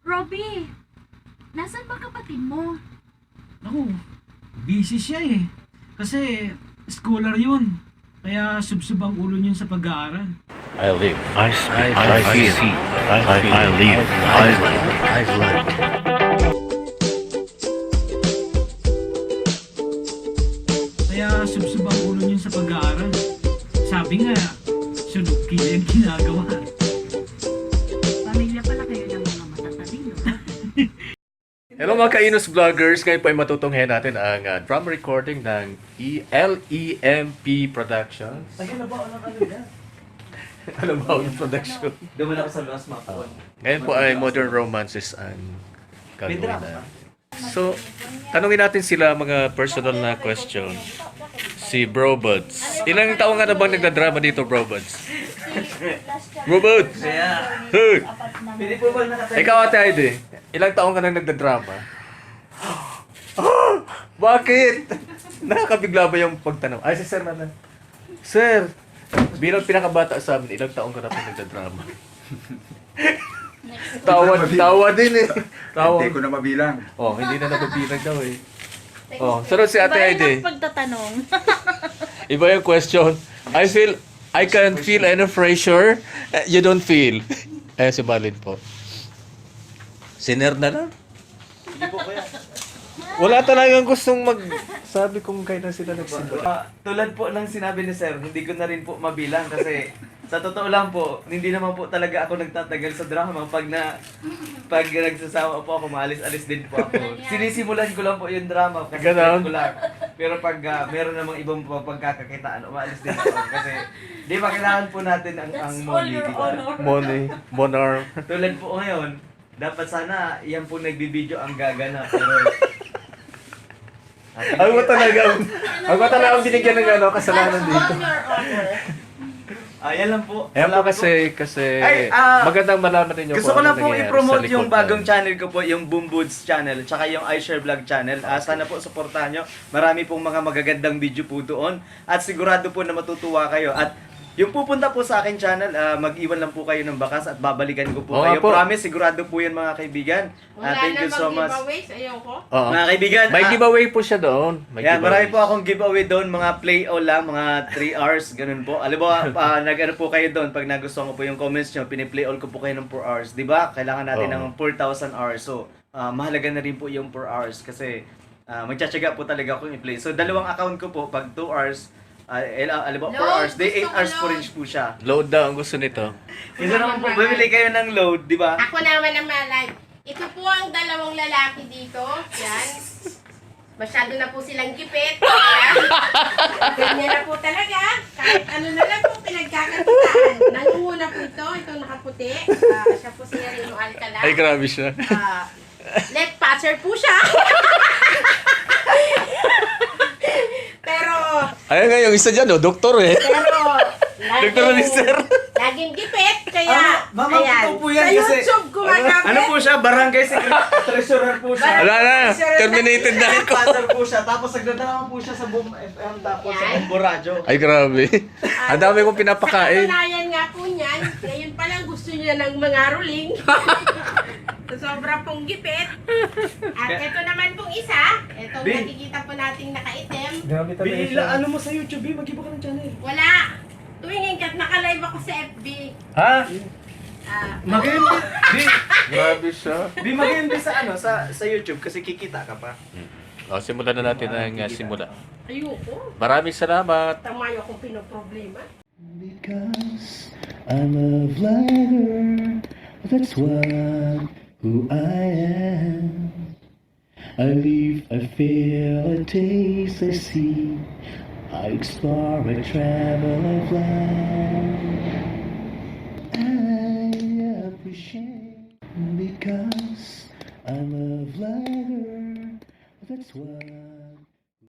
Robby, nasan ba kapatid mo? Naku, busy siya eh. Kasi scholar yun. Kaya subsub ang ulo niya sa pag-aaral. I live. I speak. I feel. I live. I like. Kaya subsub ang ulo niya sa pag-aaral. Sabi nga, sunog kaya ang ginagawa. Pamilya pala kayo ng mga matatalino. Hello mga Kainos Vloggers! Ngayon po ay matutunghayan natin ang drum recording ng LEMP Productions. Ayun na ba? Ano yan? Ano ba ang production? Doon ako sa last map po. Ngayon po ay Modern Romances ang gagawin na. So, tanungin natin sila mga personal na question. Si Bro Buds. Ilang taong nga na bang nagdadrama dito, Bro Buds? Bro Buds! Kaya, Hey! pwede po ba nakatayo? Ikaw, Ate Heidi, ilang taong ka nang nagdadrama? Bakit? Nakakabigla ba yung pagtanong? Ay, si Sir na. Sir, bilang pinakabata sa amin, ilang taong ka na po nagdadrama? Tawa din eh. Tawa. Hindi ko na mabilang. Oh, hindi na nababilang daw eh. Oh, sunod si Ate Heidi. Pagtatanong. Iba yung question. I can feel any pressure. You don't feel. Eh, si Marlin po. Siner na lang. Hindi po kaya. Wala talagang gustong sabi kung kailan sila nagsimula. Tulad po ng sinabi ni Sir, hindi ko na rin po mabilang kasi sa totoo lang po, hindi naman po talaga ako nagtatagal sa drama. Pag nagsasawa po ako, maalis-alis din po ako. Sinisimulan ko lang po yung drama kasi Ganon. ko lang. Pero pag meron namang ibang pagkakakitaan, umaalis din po ako kasi di ba kailangan po natin ang money, di ba? Money, monar. Tulad po ngayon, dapat sana yan po nagbibideo ang gagana pero Ako talaga binigyan ng kasalanan dito. yan lang po. Ayan po Salamat kasi Ay, magandang malaman ninyo Gusto kung ko lang ano po nangyayari i-promote sa yung likod bagong ng- channel ko po, yung Boom Boots channel, tsaka yung iShare Vlog channel. Sana po suportahan nyo. Marami pong mga magagandang video po doon. At sigurado po na matutuwa kayo. At yung pupunta po sa akin channel, mag-iwan lang po kayo ng bakas at babalikan ko po Oo kayo. nga po. Promise, sigurado po yan mga kaibigan. Thank you so much. Ayoko. Oo. Mga kaibigan, May giveaway po siya doon. May yan, giveaway. marami po akong giveaway doon, mga play-all lang, mga 3 hours, ganun po. Alam mo, nag-ano po kayo doon, pag nagustuhan ko po yung comments nyo, pini-play-all ko po kayo ng 4 hours. Di ba? Kailangan natin Oo. ng 4,000 hours. So, mahalaga na rin po yung 4 hours kasi magtsatsaga po talaga akong i-play. So, dalawang account ko po, pag 2 hours, alam mo, 4 Load, hours, day 8 gusto ko hours po load. rin po siya. Load daw ang gusto nito. Kasi naman po, bumili kayo ng load, di ba? Ako naman ang malay. Ito po ang dalawang lalaki dito. Yan. Masyado na po silang gipit. Kaya, ganyan na po talaga. Kahit ano na lang po pinagkakakitaan. Nangunguna po ito. Itong nakaputi. Siya po si Rino Alcala. Ay, grabe siya. Left passer po siya. Pero, Ayan nga, yung isa dyan, doktor eh. Doktor ni Sir. laging gipit. Kaya, Mama, ayan. po yan Sa kasi, YouTube, gumagamit. ano po siya, barangay treasurer po siya. Wala na, terminated na ako. Pastor po siya, tapos nagdadala po siya sa Boom FM, tapos sa Yan. Bombo Radio. Ay, grabe. Ang dami kong pinapakain. Sa katunayan nga po niyan, ngayon pa lang gusto niya ng mga ruling. Sobra pong gipit. At ito naman pong isa, itong Bin. nakikita po nating nakaitim. Bila, ano mo sa YouTube, mag-iba ka ng channel. Wala. Tuwing kat naka-live ako sa FB. Ha? Maganda. Grabe siya. Maganda sa ano, sa YouTube kasi kikita ka pa. O, simulan na natin ang simula. Ayoko. Maraming salamat. Tamayo akong pinoproblema. Because I'm a vlogger, that's what who I am. I live, I feel, I taste, I see, I explore, I travel, I fly. I appreciate because I'm a vlogger, that's why.